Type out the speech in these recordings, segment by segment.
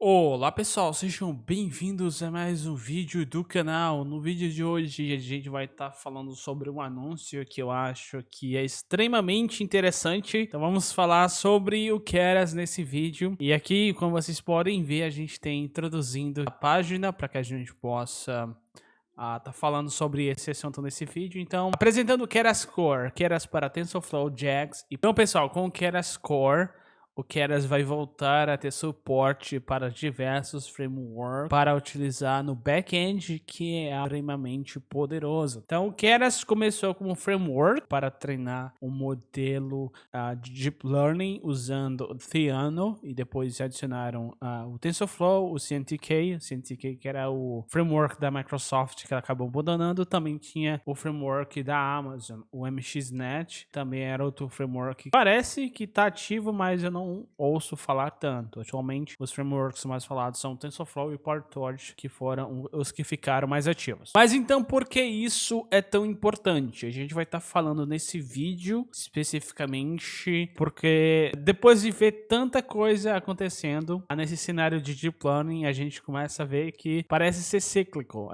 Olá pessoal, sejam bem-vindos a mais um vídeo do canal. No vídeo de hoje a gente vai estar falando sobre um anúncio que eu acho que é extremamente interessante. Então vamos falar sobre o Keras nesse vídeo. E aqui, como vocês podem ver, a gente tem introduzindo a página para que a gente possa tá falando sobre esse assunto nesse vídeo. Então, apresentando o Keras Core, Keras para TensorFlow, JAX. Então pessoal, com o Keras Core, o Keras vai voltar a ter suporte para diversos frameworks para utilizar no back-end, que é extremamente poderoso. Então, o Keras começou como um framework para treinar um modelo de Deep Learning usando o Theano, e depois adicionaram o TensorFlow, o CNTK que era o framework da Microsoft que ela acabou abandonando. Também tinha o framework da Amazon, o MXNet, também era outro framework. Parece que está ativo, mas eu não ouço falar tanto. Atualmente, os frameworks mais falados são o TensorFlow e o PyTorch, que foram os que ficaram mais ativos. Mas então, por que isso é tão importante? A gente vai estar falando nesse vídeo especificamente porque depois de ver tanta coisa acontecendo nesse cenário de Deep Learning, a gente começa a ver que parece ser cíclico.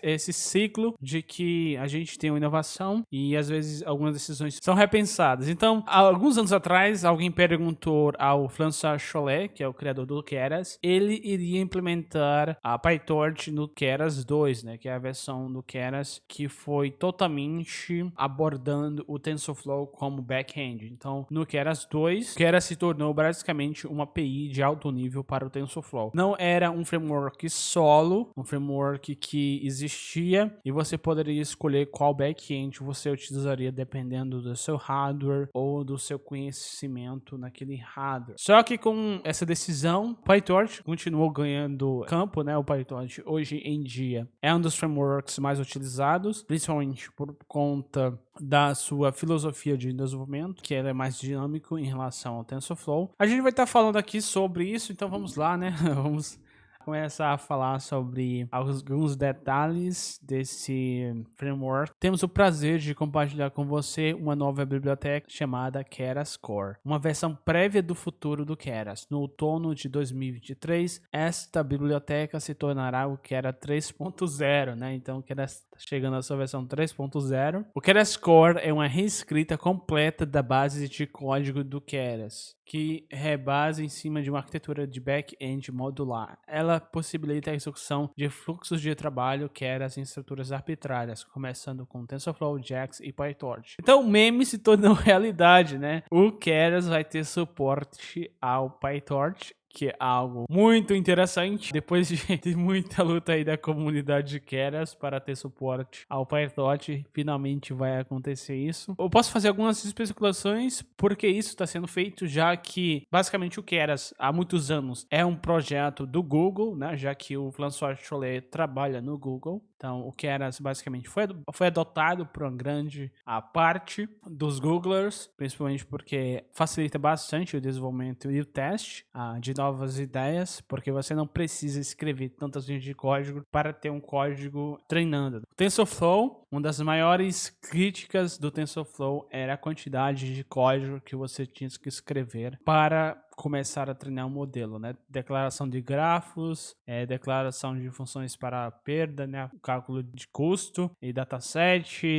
Esse ciclo de que a gente tem uma inovação e às vezes algumas decisões são repensadas. Então, há alguns anos atrás, alguém perguntou ao François Chollet, que é o criador do Keras, ele iria implementar a PyTorch no Keras 2, né, que é a versão do Keras que foi totalmente abordando o TensorFlow como back-end. Então, no Keras 2, o Keras se tornou basicamente uma API de alto nível para o TensorFlow. Não era um framework solo, um framework que existia e você poderia escolher qual back-end você utilizaria dependendo do seu hardware ou do seu conhecimento naquele hardware. Só que com essa decisão, o PyTorch continuou ganhando campo, né? O PyTorch hoje em dia é um dos frameworks mais utilizados, principalmente por conta da sua filosofia de desenvolvimento, que ela é mais dinâmico em relação ao TensorFlow. A gente vai estar falando aqui sobre isso, então vamos lá, né? Vamos começar a falar sobre alguns detalhes desse framework. Temos o prazer de compartilhar com você uma nova biblioteca chamada Keras Core, uma versão prévia do futuro do Keras. No outono de 2023, esta biblioteca se tornará o Keras 3.0, né? Então o Keras está chegando à sua versão 3.0. O Keras Core é uma reescrita completa da base de código do Keras, que rebasa em cima de uma arquitetura de back-end modular. Ela possibilita a execução de fluxos de trabalho Keras em estruturas arbitrárias, começando com TensorFlow, JAX e PyTorch. Então o meme se tornou realidade, né? O Keras vai ter suporte ao PyTorch, que é algo muito interessante. Depois de muita luta aí da comunidade de Keras para ter suporte ao PyTorch, finalmente vai acontecer isso. Eu posso fazer algumas especulações porque isso está sendo feito, já que basicamente o Keras há muitos anos é um projeto do Google, né? Já que o François Chollet trabalha no Google. Então, o Keras basicamente foi adotado por uma grande parte dos Googlers, principalmente porque facilita bastante o desenvolvimento e o teste de novas ideias, porque você não precisa escrever tantas linhas de código para ter um código treinando. O TensorFlow, uma das maiores críticas do TensorFlow era a quantidade de código que você tinha que escrever para começar a treinar um modelo, né? Declaração de grafos, declaração de funções para perda, né? O cálculo de custo e dataset,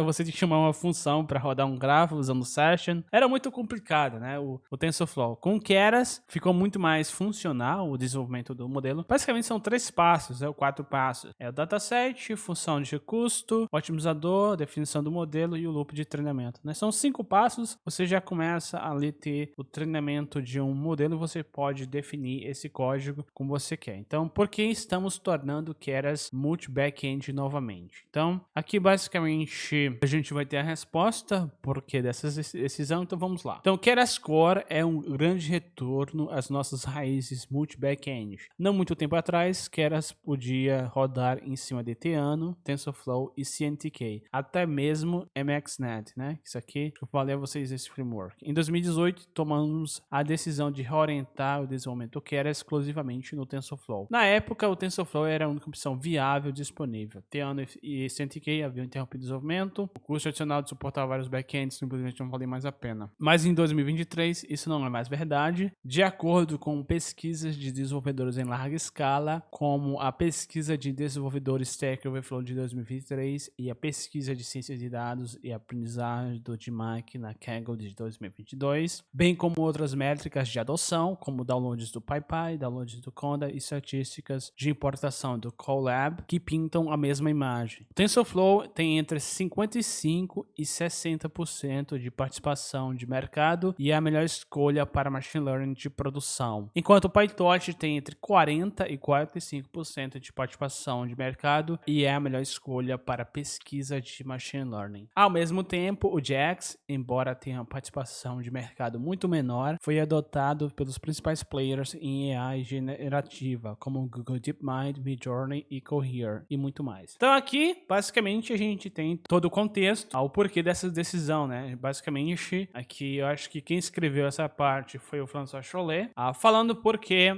você tinha que chamar uma função para rodar um grafo usando session. Era muito complicado, né? O TensorFlow. Com o Keras ficou muito mais funcional o desenvolvimento do modelo. Basicamente são 3 passos, ou 4 passos. É o dataset, função de custo, otimizador, definição do modelo e o loop de treinamento, né? São 5 passos, você já começa a ali ter o treinamento de um modelo, você pode definir esse código como você quer. Então, por que estamos tornando Keras multi-backend novamente? Então, aqui basicamente a gente vai ter a resposta porque dessa decisão, então vamos lá. Então, Keras Core é um grande retorno às nossas raízes multi-backend. Não muito tempo atrás, Keras podia rodar em cima de Theano, TensorFlow e CNTK, até mesmo MXNet, né? Isso aqui eu falei a vocês esse framework. Em 2018, tomamos a decisão de reorientar o desenvolvimento do Keras exclusivamente no TensorFlow. Na época, o TensorFlow era a única opção viável disponível. Theano e CNTK haviam interrompido o desenvolvimento, o custo adicional de suportar vários backends simplesmente não valia mais a pena. Mas em 2023, isso não é mais verdade. De acordo com pesquisas de desenvolvedores em larga escala, como a pesquisa de desenvolvedores Stack Overflow de 2023 e a pesquisa de ciências de dados e aprendizagem do DMAIC na Kaggle de 2022, bem como outras métricas de adoção, como downloads do PyPy, downloads do Conda e estatísticas de importação do Colab, que pintam a mesma imagem. O TensorFlow tem entre 55% e 60% de participação de mercado e é a melhor escolha para machine learning de produção, enquanto o PyTorch tem entre 40% e 45% de participação de mercado e é a melhor escolha para pesquisa de machine learning. Ao mesmo tempo, o JAX, embora tenha uma participação de mercado muito menor, foi adotado pelos principais players em AI generativa, como o Google DeepMind, Midjourney e Cohere, e muito mais. Então aqui, basicamente, a gente tem todo o contexto, ao porquê dessa decisão, né? Basicamente, aqui eu acho que quem escreveu essa parte foi o François Chollet, falando porque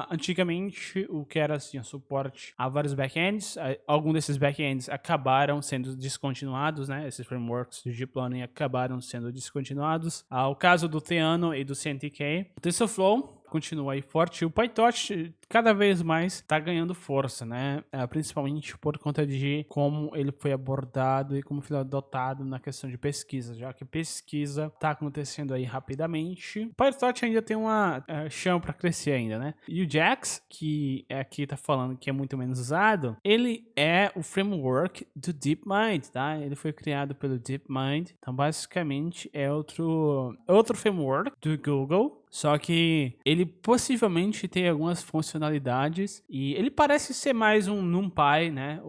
antigamente o que era assim, suporte a vários backends, alguns desses backends acabaram sendo descontinuados, né? Esses frameworks de deep learning acabaram sendo descontinuados. O caso do Theano e do CNTK, o TensorFlow continua aí forte. O PyTorch cada vez mais está ganhando força, né? Principalmente por conta de como ele foi abordado e como foi adotado na questão de pesquisa, já que pesquisa está acontecendo aí rapidamente. O PyTorch ainda tem uma chão para crescer ainda, né? E o JAX, que aqui tá falando que é muito menos usado, ele é o framework do DeepMind, tá? Ele foi criado pelo DeepMind, então basicamente é outro framework do Google. Só que ele possivelmente tem algumas funcionalidades e ele parece ser mais um NumPy, né?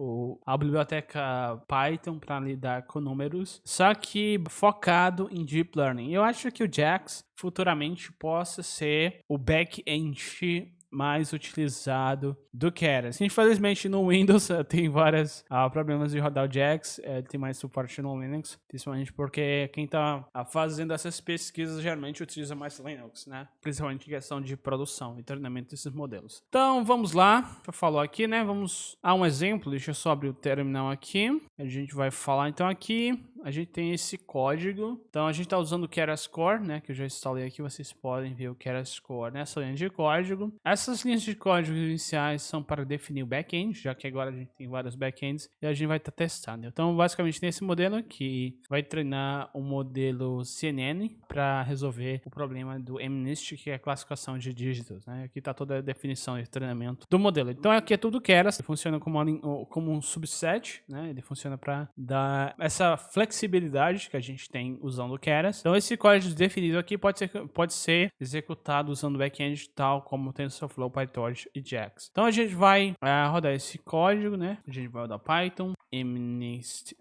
A biblioteca Python para lidar com números, só que focado em Deep Learning. Eu acho que o JAX futuramente possa ser o back-end mais utilizado do Keras. Infelizmente no Windows tem vários problemas de rodar o JAX, tem mais suporte no Linux, principalmente porque quem está fazendo essas pesquisas geralmente utiliza mais Linux, né? Principalmente em questão de produção e treinamento desses modelos. Então vamos lá, já falou aqui, né? Vamos a um exemplo, deixa eu só abrir o terminal aqui, a gente vai falar então aqui. A gente tem esse código, então a gente está usando o Keras Core, né, que eu já instalei aqui, vocês podem ver o Keras Core nessa linha de código. Essas linhas de código iniciais são para definir o back-end, já que agora a gente tem vários back-ends e a gente vai estar testando. Então basicamente nesse modelo aqui vai treinar o modelo CNN para resolver o problema do MNIST, que é a classificação de dígitos, né? Aqui está toda a definição de treinamento do modelo. Então aqui é tudo Keras, ele funciona como um subset, né? Ele funciona para dar essa flexibilidade que a gente tem usando o Keras. Então esse código definido aqui pode ser executado usando o back-end tal como TensorFlow, PyTorch e JAX. Então a gente vai rodar esse código, né? A gente vai rodar Python, MNIST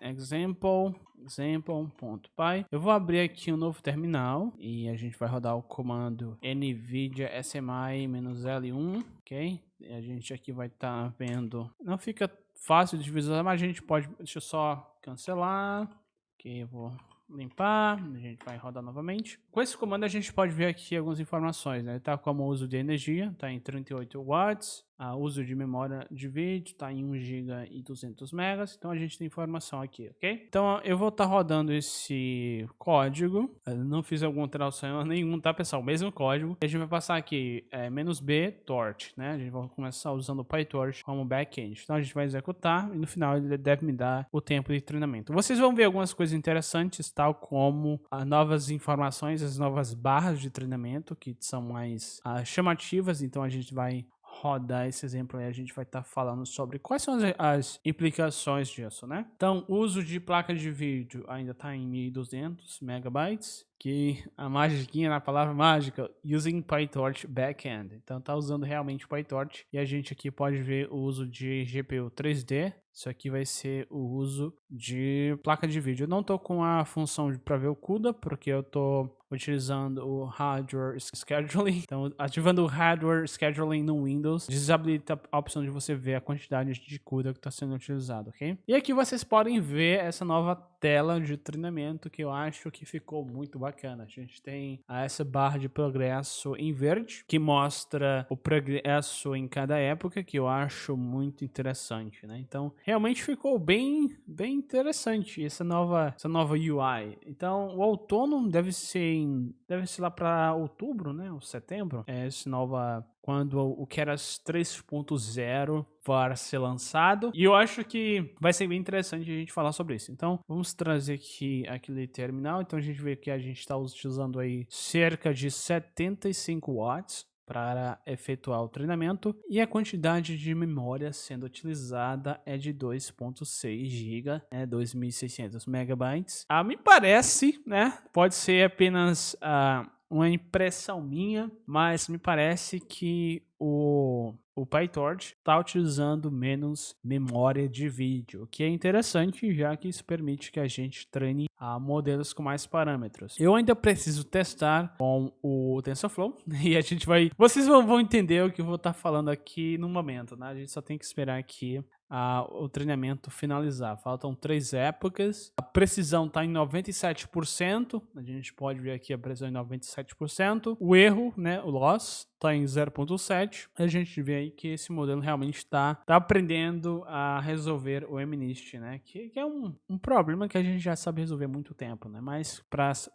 example.py. Eu vou abrir aqui um novo terminal e a gente vai rodar o comando NVIDIA SMI-L1, ok? E a gente aqui vai estar vendo, não fica fácil de visualizar, mas a gente pode, deixa eu só cancelar. Ok, eu vou limpar, a gente vai rodar novamente. Com esse comando a gente pode ver aqui algumas informações, né? Tá como uso de energia, tá em 38 watts. Uso de memória de vídeo está em 1 GB e 200 megas, então a gente tem informação aqui, ok? Então eu vou estar rodando esse código, eu não fiz alguma alteração nenhuma, tá pessoal? O mesmo código, a gente vai passar aqui "-b torch", né? A gente vai começar usando o PyTorch como back-end, então a gente vai executar e no final ele deve me dar o tempo de treinamento. Vocês vão ver algumas coisas interessantes, tal como novas informações, as novas barras de treinamento que são mais chamativas, então a gente vai rodar esse exemplo aí, a gente vai estar falando sobre quais são as implicações disso, né? Então, o uso de placa de vídeo ainda está em 1200 megabytes, que a magiquinha na palavra mágica, using PyTorch backend. Então, tá usando realmente o PyTorch e a gente aqui pode ver o uso de GPU 3D. Isso aqui vai ser o uso de placa de vídeo. Eu não tô com a função para ver o CUDA, porque eu tô utilizando o Hardware Scheduling. Então, ativando o Hardware Scheduling no Windows, desabilita a opção de você ver a quantidade de CUDA que está sendo utilizado, ok? E aqui vocês podem ver essa nova tela de treinamento que eu acho que ficou muito bacana. A gente tem essa barra de progresso em verde, que mostra o progresso em cada época, que eu acho muito interessante, né? Então, realmente ficou bem interessante essa nova UI. Então, o outono deve ser lá para outubro, né? Ou setembro. Quando o Keras 3.0 vai ser lançado. E eu acho que vai ser bem interessante a gente falar sobre isso. Então, vamos trazer aqui aquele terminal. Então, a gente vê que a gente está utilizando aí cerca de 75 watts para efetuar o treinamento, e a quantidade de memória sendo utilizada é de 2.6 GB, 2.600 megabytes. Me parece, né, pode ser apenas uma impressão minha, mas me parece que o PyTorch está utilizando menos memória de vídeo, o que é interessante, já que isso permite que a gente treine modelos com mais parâmetros. Eu ainda preciso testar com o TensorFlow e vocês vão entender o que eu vou estar falando aqui no momento, né? A gente só tem que esperar aqui o treinamento finalizar. Faltam 3 épocas. A precisão está em 97%. A gente pode ver aqui a precisão em 97%. O erro, né, o loss, está em 0.7. A gente vê aí que esse modelo realmente está aprendendo a resolver o MNIST, né? Que é um problema que a gente já sabe resolver há muito tempo, né? Mas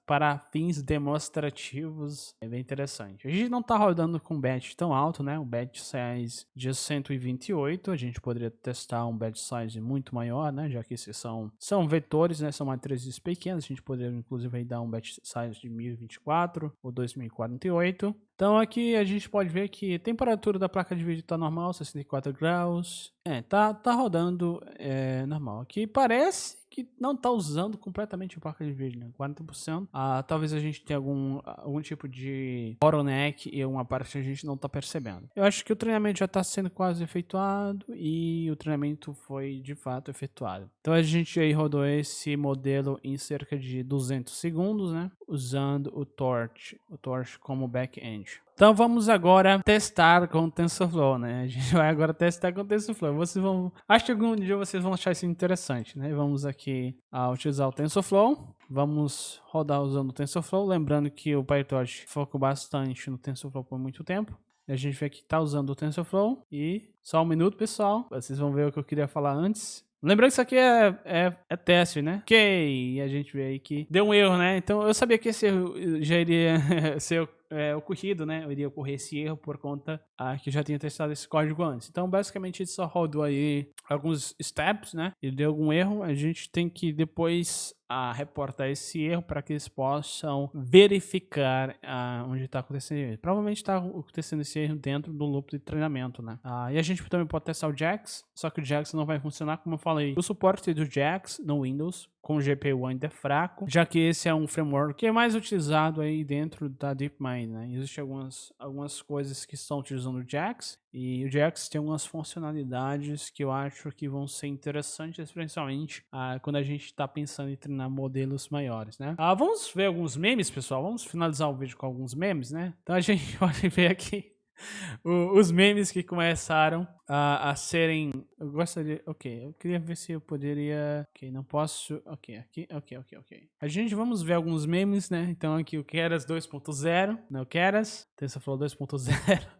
para fins demonstrativos é bem interessante. A gente não está rodando com batch tão alto, né? O batch size de 128. A gente poderia testar um batch size muito maior, né? Já que esses são vetores, né? São matrizes pequenas. A gente poderia inclusive aí dar um batch size de 1024 ou 2048. Então aqui a gente pode ver que a temperatura da placa de vídeo está normal, 64 graus. Tá rodando normal. Aqui parece que não está usando completamente a placa de vídeo, né? 40%. Talvez a gente tenha algum tipo de bottleneck e uma parte que a gente não está percebendo. Eu acho que o treinamento já está sendo quase efetuado e o treinamento foi de fato efetuado. Então a gente aí rodou esse modelo em cerca de 200 segundos, né? Usando o Torch como back-end. Então vamos agora testar com o TensorFlow, né? A gente vai agora testar com o TensorFlow. Acho que algum dia vocês vão achar isso interessante, né? Vamos aqui utilizar o TensorFlow. Vamos rodar usando o TensorFlow. Lembrando que o PyTorch focou bastante no TensorFlow por muito tempo. A gente vê que está usando o TensorFlow. E só um minuto, pessoal. Vocês vão ver o que eu queria falar antes. Lembrando que isso aqui é teste, né? Ok, e a gente vê aí que deu um erro, né? Então eu sabia que esse erro já iria ser ocorrido, né? Eu iria ocorrer esse erro por conta que eu já tinha testado esse código antes. Então basicamente ele só rodou aí alguns steps, né? E deu algum erro, a gente tem que depois reportar esse erro para que eles possam verificar onde está acontecendo. Provavelmente está acontecendo esse erro dentro do loop de treinamento, né? E a gente também pode testar o JAX, só que o JAX não vai funcionar, como eu falei. O suporte do JAX no Windows com o GPU ainda é fraco, já que esse é um framework que é mais utilizado aí dentro da DeepMind, né? Existem algumas coisas que estão utilizando o JAX, e o JAX tem algumas funcionalidades que eu acho que vão ser interessantes, principalmente quando a gente está pensando em treinar modelos maiores, né? Vamos ver alguns memes, pessoal. Vamos finalizar o vídeo com alguns memes, né? Então a gente pode ver aqui os memes que começaram a serem. Eu gostaria. Ok, eu queria ver se eu poderia. Ok, não posso. Ok, aqui. Ok. Vamos ver alguns memes, né? Então aqui o Keras 2.0. Não, o Keras. TensorFlow 2.0.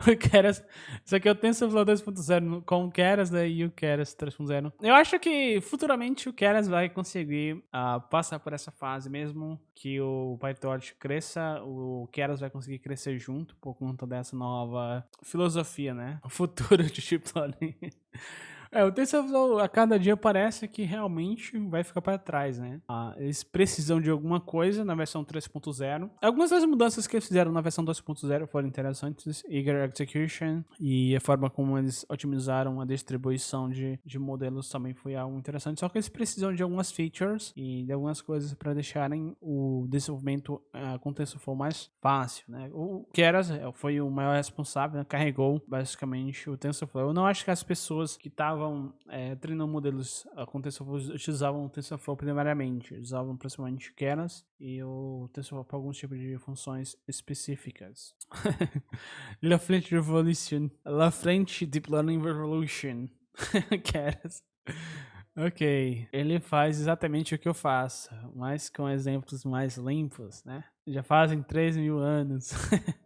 O Keras, isso aqui é o TensorFlow 2.0 com o Keras, né, e o Keras 3.0. Eu acho que futuramente o Keras vai conseguir passar por essa fase, mesmo que o PyTorch cresça, o Keras vai conseguir crescer junto por conta dessa nova filosofia, né? O futuro de Deep Learning. O TensorFlow a cada dia parece que realmente vai ficar para trás, né? Eles precisam de alguma coisa na versão 3.0. Algumas das mudanças que eles fizeram na versão 2.0 foram interessantes. Eager Execution e a forma como eles otimizaram a distribuição de modelos também foi algo interessante. Só que eles precisam de algumas features e de algumas coisas para deixarem o desenvolvimento com o TensorFlow mais fácil, né? O Keras foi o maior responsável, né? Carregou basicamente o TensorFlow. Eu não acho que as pessoas que estavam estavam treinando modelos com TensorFlow, utilizavam o TensorFlow primariamente. Usavam principalmente Keras e o TensorFlow para alguns tipos de funções específicas. LaFlante Revolution. LaFlante Deep Learning Revolution. Keras. Ok, ele faz exatamente o que eu faço, mas com exemplos mais limpos, né? Já fazem 3.000 anos.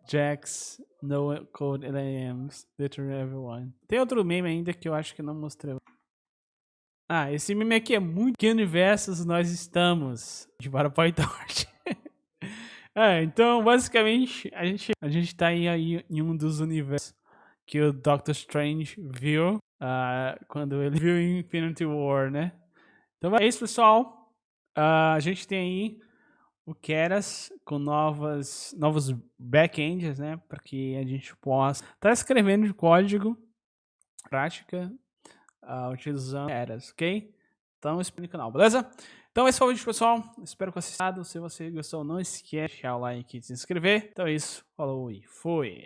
Jax, No Code LLMs, Literally Everyone. Tem outro meme ainda que eu acho que não mostrei. Ah, esse meme aqui é muito... Que universos nós estamos? De para PyTorch. Então, basicamente, a gente tá aí em um dos universos que o Doctor Strange viu quando ele viu Infinity War, né? Então é isso, pessoal. A gente tem aí o Keras com novos backends, né? Para que a gente possa estar escrevendo de código prática utilizando Keras, ok? Então, espere no canal, beleza? Então, esse foi o vídeo, pessoal. Espero que tenha gostado. Se você gostou, não esquece de deixar o like e se inscrever. Então é isso. Falou e fui!